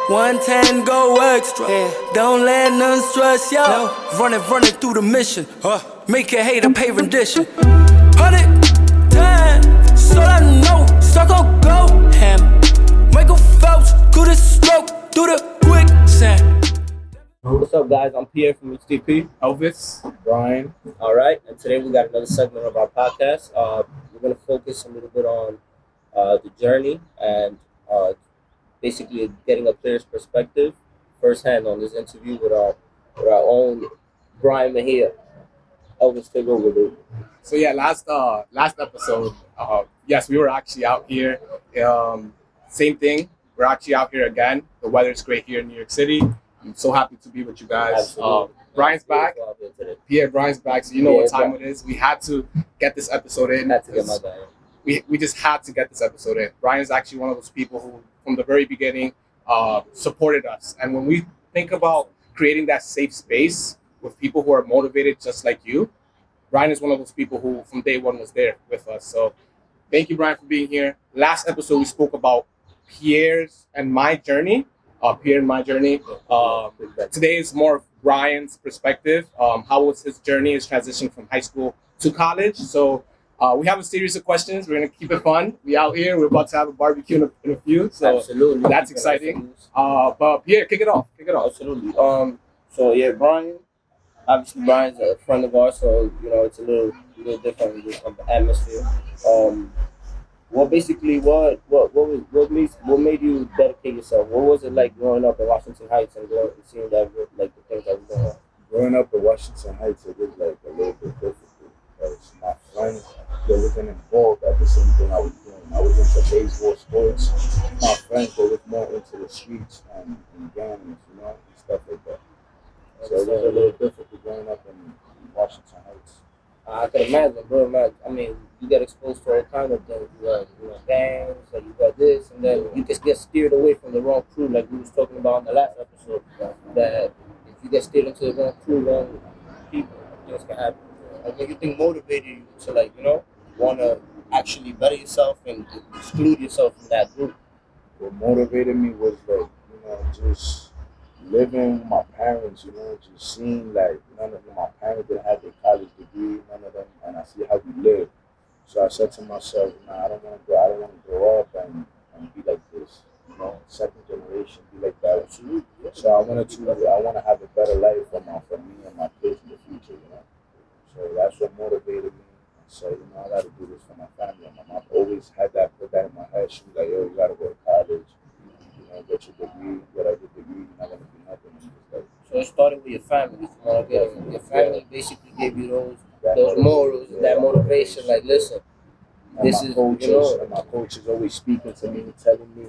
110 go extra. Don't let none stress you. No. Running through the mission. Make a hater pay rendition. 110, so I know. Circle go ham. Michael Phelps, good as stroke through the quicksand. What's up, guys? I'm Pierre from HTP. Elvis. Bryan. All right, and today we got another segment of our podcast. We're going to focus a little bit on the journey and basically getting a player's perspective firsthand on this interview with our own BRYAN MEJIA. Elvis, take over, dude. So yeah, last episode, yes, we were actually out here. Same thing. We're actually out here again. The weather's great here in New York City. I'm so happy to be with you guys. Bryan's back. Bryan's back. So you know what time it is. We had to get this episode in. Had to get my guy in. We just had to get this episode in. Bryan's actually one of those people who, from the very beginning, supported us. And when we think about creating that safe space with people who are motivated just like you, Bryan is one of those people who, from day one, was there with us. So thank you, Bryan, for being here. Last episode, we spoke about Pierre's and my journey. Pierre and my journey. Today is more of Bryan's perspective. How was his journey, his transition from high school to college? So we have a series of questions. We're going to keep it fun. We out here. We're about to have a barbecue in a few. So absolutely, that's exciting. But Pierre, kick it off. Absolutely. So yeah, Bryan. Obviously, Bryan's a friend of ours, so you know it's a little different in this atmosphere. What made you dedicate yourself? What was it like growing up in Washington Heights and seeing that like the things that were going on? Growing up in Washington Heights, it was like a little bit difficult because my friends, they wasn't involved at the same thing I was doing. I was into baseball, sports. My friends, they was more into the streets and gangs, you know, and stuff like that. So it was a little difficult growing up in Washington Heights. I can imagine, bro. I mean, you get exposed to all kind of things. You got gangs, and you got this, and then you just get steered away from the wrong crew, like we was talking about in the last episode. That if you get steered into the wrong crew, wrong people, things can happen. Like, what you think motivated you to want to actually better yourself and exclude yourself from that group? What motivated me was just living with my parents, just seeing like none of them, my parents didn't have their college degree, none of them, and I see how we live. So I said to myself, I don't want to grow up and be like this, second generation, be like that. So I want to have a better life for me and my kids in the future, So that's what motivated me. So, I got to do this for my family. My mom always put that in my head. She was like, yo, you got to go to college, get your degree, whatever degree, you're not going to be nothing. So it started with your family. Your family basically gave you those morals and that motivation. Like, listen, and my coaches always speaking to me, telling me,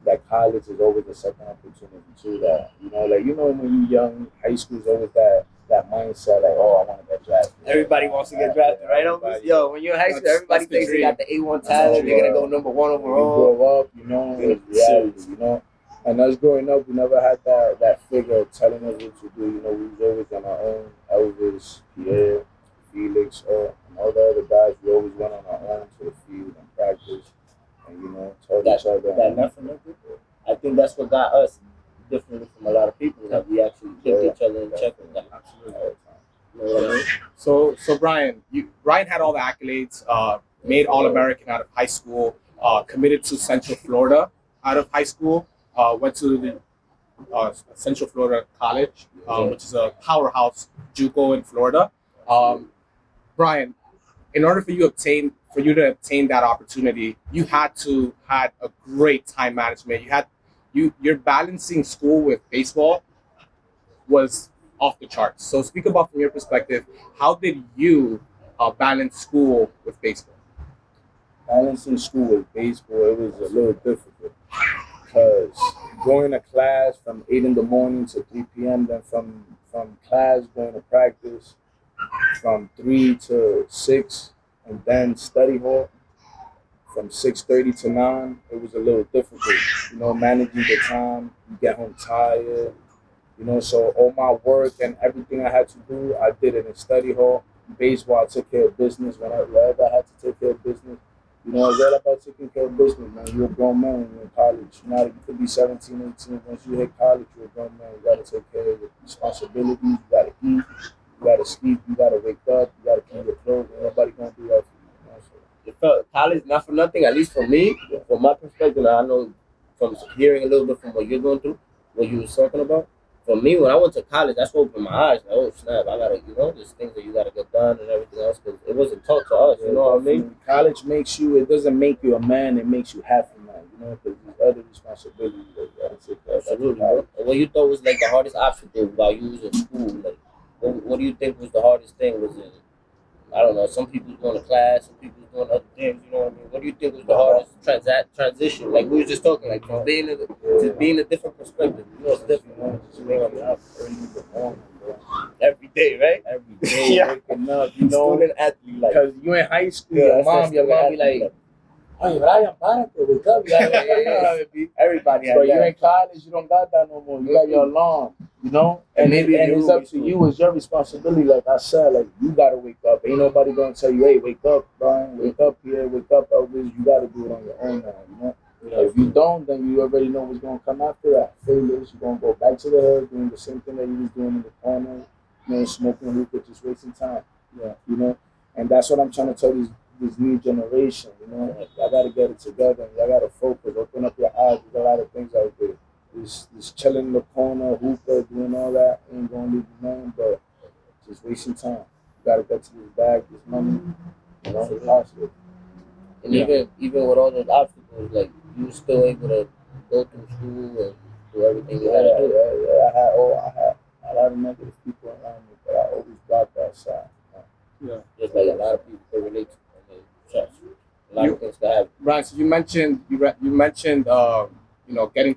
that college is always a second opportunity too. That when you're young, high school is always that mindset like, oh, I want to get drafted. Everybody wants to get drafted, right? Yo, when you're in high school, everybody thinks they got the A1 talent. They're gonna go number one overall. You grow up, it's reality, And us growing up, we never had that figure telling us what to do. We was always on our own. Elvis, Pierre, Felix, and all the other guys. We always went on our own to the field and practice, and told each other. That definitely. I think that's what got us differently from a lot of people. That we actually kept each other in check with that. Absolutely. You know what I mean? So Bryan, Bryan had all the accolades. Made All-American out of high school. Committed to Central Florida out of high school. Went to the Central Florida College, which is a powerhouse JUCO in Florida. Bryan, in order for you to obtain that opportunity, you had to had a great time management. Your balancing school with baseball was off the charts. So speak about from your perspective, how did you balance school with baseball? Balancing school with baseball, it was a little difficult. Because going to class from 8 in the morning to 3 p.m., then from class going to practice from 3 to 6, and then study hall from 6:30 to 9, it was a little difficult. Managing the time, you get home tired. So all my work and everything I had to do, I did it in study hall. Baseball, I took care of business wherever I had to take care of business. You know, it's all about taking care of business, man. You're a grown man when you're in college. You could be 17, 18. Once you hit college, you're a grown man. You got to take care of your responsibilities. You got to eat. You got to sleep. You got to wake up. You got to keep your clothes. Ain't nobody going to do that for you. You know? So, It felt college, not for nothing, at least for me, from my perspective, and I know from hearing a little bit from what you're going through, what you was talking about. For me, when I went to college, that's what opened my eyes. Like, oh snap, I gotta, there's things that you gotta get done and everything else because it wasn't taught to us. You know what I mean? College makes you. It doesn't make you a man. It makes you half a man. You know, because there's other responsibilities that you got to take care of. Absolutely, bro. And what you thought was like the hardest obstacle while you was in school, like, what do you think was the hardest thing? Was it, I don't know, some people's going to class, some people's doing other things, you know what I mean? What do you think was the hardest transition? Like we were just talking, like from being to being a different perspective. You know, it's different. You know, just waking up early in the morning, bro. Every day, right? Every day, Yeah. waking up. You know, Student athlete, like. because you in high school, Yeah, your that's mom that be student like, athlete, "Hey, Brian, párate, wake up." You know how it be. Everybody has But you that. in college, you don't got that no more. You got your alarm, you know? And Maybe it's up to you. It's your responsibility. Like I said, like you gotta wake up. Ain't nobody gonna tell you, hey, wake up, Brian, wake up here, wake up, Elvis. You gotta do it on your own now, you know? If you don't, then you already know what's gonna come after that. Failures, you're gonna go back to the hood doing the same thing that you was doing in the corner, smoking hookah, just wasting time. Yeah, you know? And that's what I'm trying to tell this new generation, you know, y'all gotta get it together. Y'all gotta focus, open up your eyes. There's a lot of things out there. This chilling in the corner, hookah, doing all that ain't gonna leave you alone, but just wasting time. You gotta get to this bag, this money, you know, possible. And even with all those obstacles, like you were still able to go through school and do everything you had to do. Yeah. I had a lot of negative people around me, but I always blocked that side. Yeah. Just like a lot of people can relate to. I mean, trust. A lot of things can happen. Right. So you mentioned getting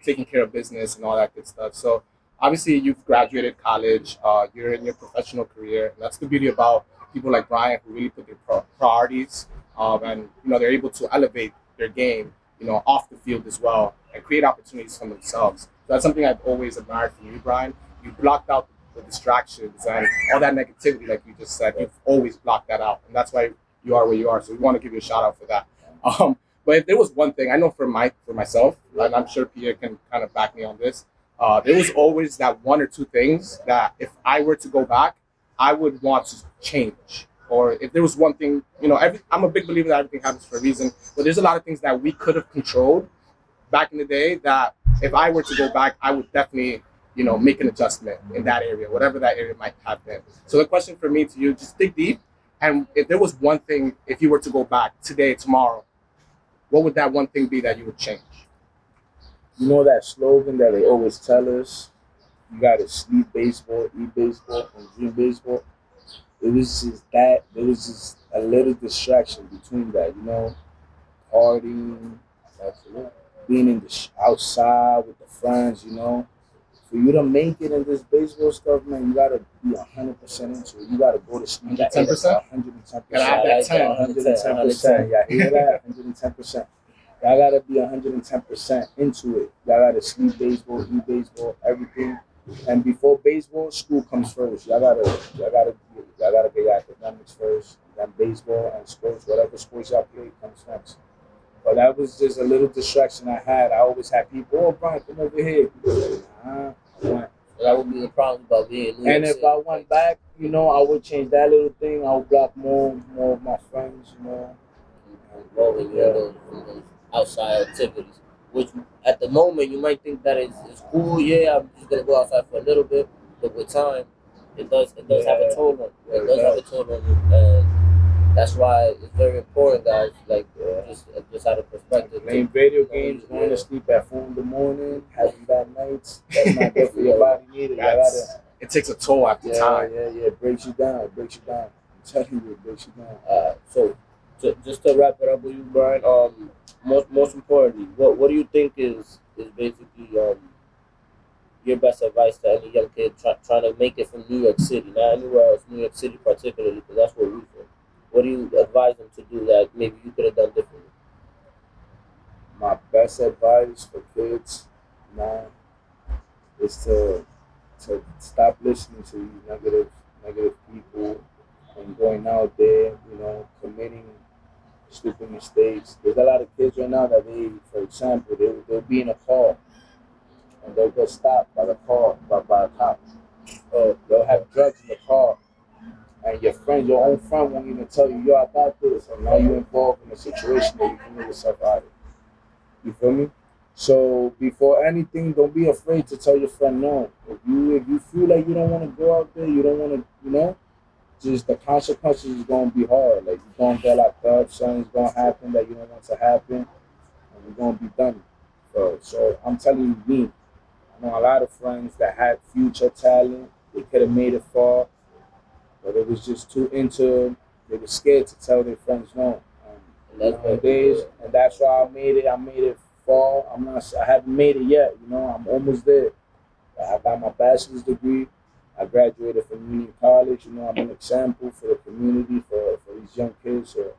taking care of business and all that good stuff. So obviously you've graduated college. You're in your professional career. And that's the beauty about people like Brian who really put their priorities. And they're able to elevate their game. Off the field as well and create opportunities for themselves. So that's something I've always admired from you, Brian. You blocked out the distractions and all that negativity, like you just said. You've always blocked that out, and that's why you are where you are. So we want to give you a shout out for that. But if there was one thing I know for myself, and I'm sure Pierre can kind of back me on this, there was always that one or two things that if I were to go back, I would want to change. Or if there was one thing, I'm a big believer that everything happens for a reason. But there's a lot of things that we could have controlled back in the day that if I were to go back, I would definitely, make an adjustment in that area, whatever that area might have been. So the question for me to you, just dig deep. And if there was one thing, if you were to go back today, tomorrow, what would that one thing be that you would change? You know that slogan that they always tell us, you gotta sleep baseball, eat baseball, and drink baseball. It was just that. There was just a little distraction between that, partying, being in the outside with the friends, For you to make it in this baseball stuff, man, you gotta be 100% into it. You gotta go to sleep. 110%. 110%. Gotta have that 10. 110%. Yeah, hear that? 110%. Y'all gotta be 110% into it. Y'all gotta sleep baseball, eat baseball, everything. And before baseball, school comes first. Y'all gotta get your academics first. Then baseball and sports, whatever sports y'all play comes next. But that was just a little distraction I had. I always had people, oh, Brian, come over here. That would be the problem about being New York And if City. I went back, I would change that little thing. I would block more of my friends, Involving you in those outside activities, which at the moment you might think that it's cool. Yeah, I'm just gonna go outside for a little bit, but with time, it does have a toll on you. It does have a toll on you, and that's why it's very important, guys. Like just out of perspective, Playing video games, going to sleep at 4 in the morning, having bad nights. That's not good for your body neither. It takes a toll after time. Yeah. It breaks you down. I'm telling you, it breaks you down. So just to wrap it up with you, Brian. Most importantly, what do you think is basically your best advice to any young kid trying to make it from New York City, not anywhere else, New York City particularly, because that's where we're from. What do you advise them to do that maybe you could have done differently? My best advice for kids now is to stop listening to these negative people and going out there, committing stupid mistakes. There's a lot of kids right now that they, for example, they'll be in a car and they'll get stopped by the car, by a cop. Or they'll have drugs in the car, and your own friend won't even tell you, yo, I got this, and now you're involved in a situation that you can get yourself out of. You feel me? So before anything, don't be afraid to tell your friend no. If you feel like you don't want to go out there, you don't want to, just the consequences is gonna be hard. Like you're gonna get locked up, something's gonna happen that you don't want to happen, and you're gonna be done. So I'm telling you, me, I know a lot of friends that had future talent. They could have made it far, but it was just too into. They were scared to tell their friends no. Nowadays, and that's why I made it. I made it far. I haven't made it yet. I'm almost there. I got my bachelor's degree. I graduated from Union College. I'm an example for the community, for these young kids. So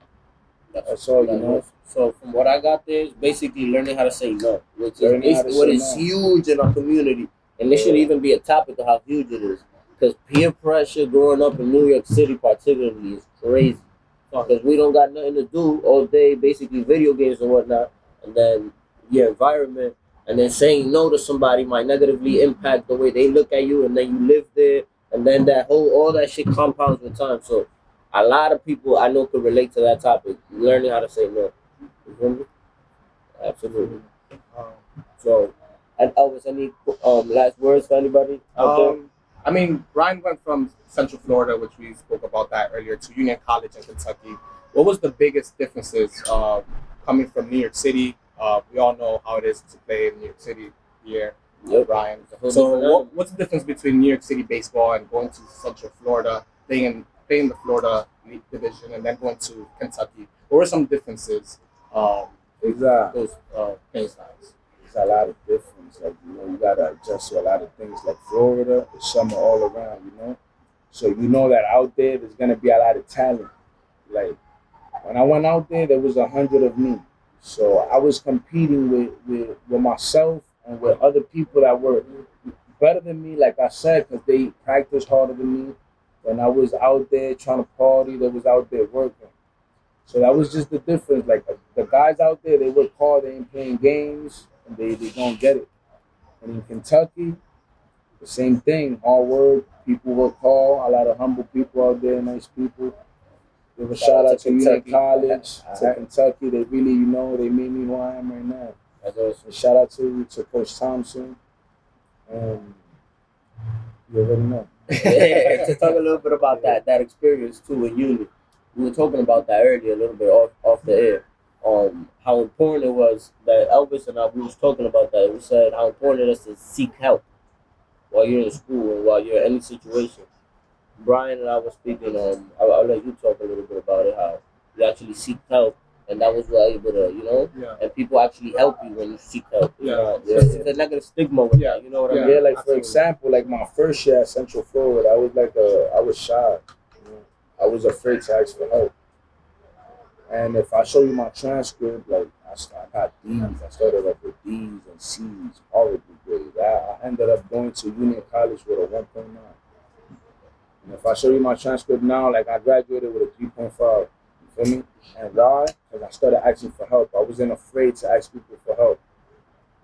that's all. So from what I got there is basically learning how to say no, which is Learning how to basically what say is no. huge in our community. And this should even be a topic of how huge it is. Because peer pressure growing up in New York City particularly is crazy. Because we don't got nothing to do all day, basically video games and whatnot. And then your environment, and then saying no to somebody might negatively impact the way they look at you, and then you live there, and then all that shit compounds with time. So a lot of people I know could relate to that topic, learning how to say no. You feel me? Absolutely. So, and Elvis, any last words for anybody out there? I mean, Brian went from Central Florida, which we spoke about that earlier, to Union College in Kentucky. What was the biggest differences coming from New York City? We all know how it is to play in New York City here, Brian. So what's the difference between New York City baseball and going to Central Florida, playing the Florida League Division, and then going to Kentucky? What were some differences? Exactly. Those playing styles. There's a lot of difference. Like, you gotta adjust to a lot of things. Like Florida, it's summer all around. So that out there's gonna be a lot of talent. Like when I went out there was 100 of me. So I was competing with myself and with other people that were better than me, like I said, because they practiced harder than me. When I was out there trying to party, they was out there working. So that was just the difference. Like the guys out there, they work hard, they ain't playing games, and they gonna get it. And in Kentucky, the same thing, hard work, people work hard, a lot of humble people out there, nice people. Give a shout out to Union College, to Kentucky. They really, they made me who I am right now. And shout out to Coach Thompson. And you already know. Yeah, to talk a little bit about that experience too in uni. We were talking about that earlier a little bit off the air. How important it was that Elvis and we was talking about that. We said how important it is to seek help while you're in school and while you're in any situation. Brian and I were speaking. I'll let you talk a little bit about it. How you actually seek help, and that was what able to, and people actually help you when you seek help. It's a negative stigma with that. You know what I mean? Yeah, like for example, like my first year at Central Florida, I was shy. I was afraid to ask for help. And if I show you my transcript, like I got D's. I started off with D's and C's, horrible grades. I ended up going to Union College with a 1.9. And if I show you my transcript now, like I graduated with a 3.5. You feel me? And why? Because I started asking for help. I wasn't afraid to ask people for help.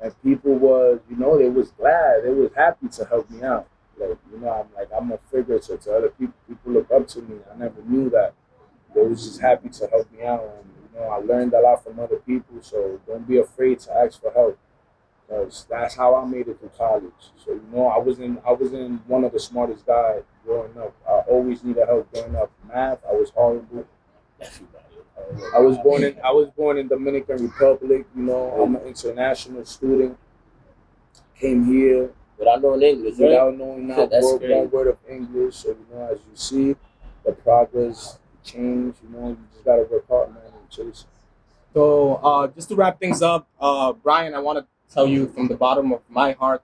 And people was, they was glad. They was happy to help me out. I'm a figure to other people. People look up to me. I never knew that. They was just happy to help me out. And, I learned a lot from other people. So don't be afraid to ask for help. Because that's how I made it through college. So, I wasn't one of the smartest guys growing up. I always needed help growing up. Math, I was horrible. I was born in Dominican Republic. I'm an international student. Came here without knowing English, without knowing one word of English. So as you see, the progress, the change. You just gotta work hard, man, and chase. So just to wrap things up, Brian, I want to tell you from the bottom of my heart,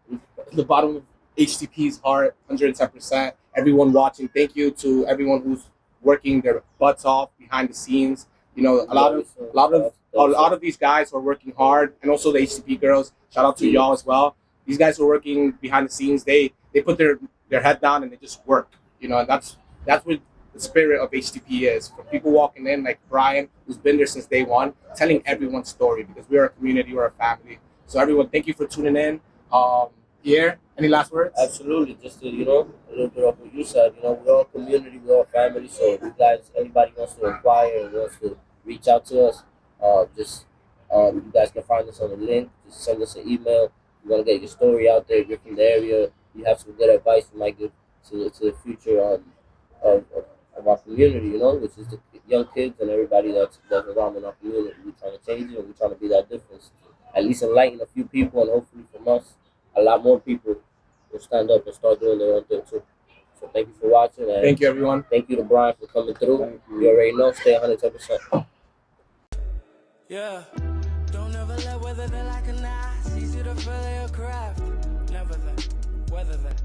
the bottom of HTP's heart, 110%. Everyone watching, thank you to everyone who's working their butts off behind the scenes. A lot of these guys are working hard, and also the HTP girls. Shout out to y'all as well. These guys are working behind the scenes. They put their head down and they just work. And that's what the spirit of HTP is. For people walking in like Brian, who's been there since day one, telling everyone's story, because we're a community, we're a family. So everyone, thank you for tuning in. Pierre, any last words? Absolutely. Just to, you know, a little bit of what you said, you know, we're all community, we're all family. So if you guys, anybody wants to inquire and wants to reach out to us, you guys can find us on the link. Just send us an email. You want to get your story out there. If you're from the area, you have some good advice you might give to the future of our community, you know, which is the young kids and everybody that's around in our community. We're trying to change it, and we're trying to be that difference. At least enlighten a few people, and hopefully from us, a lot more people will stand up and start doing their own thing too. So thank you for watching. And Thank you, everyone. thank you to Brian for coming through. You already know, stay 110%. Yeah. Don't ever let weather that like an ice. Easy to fill your craft. Never that. Weather that.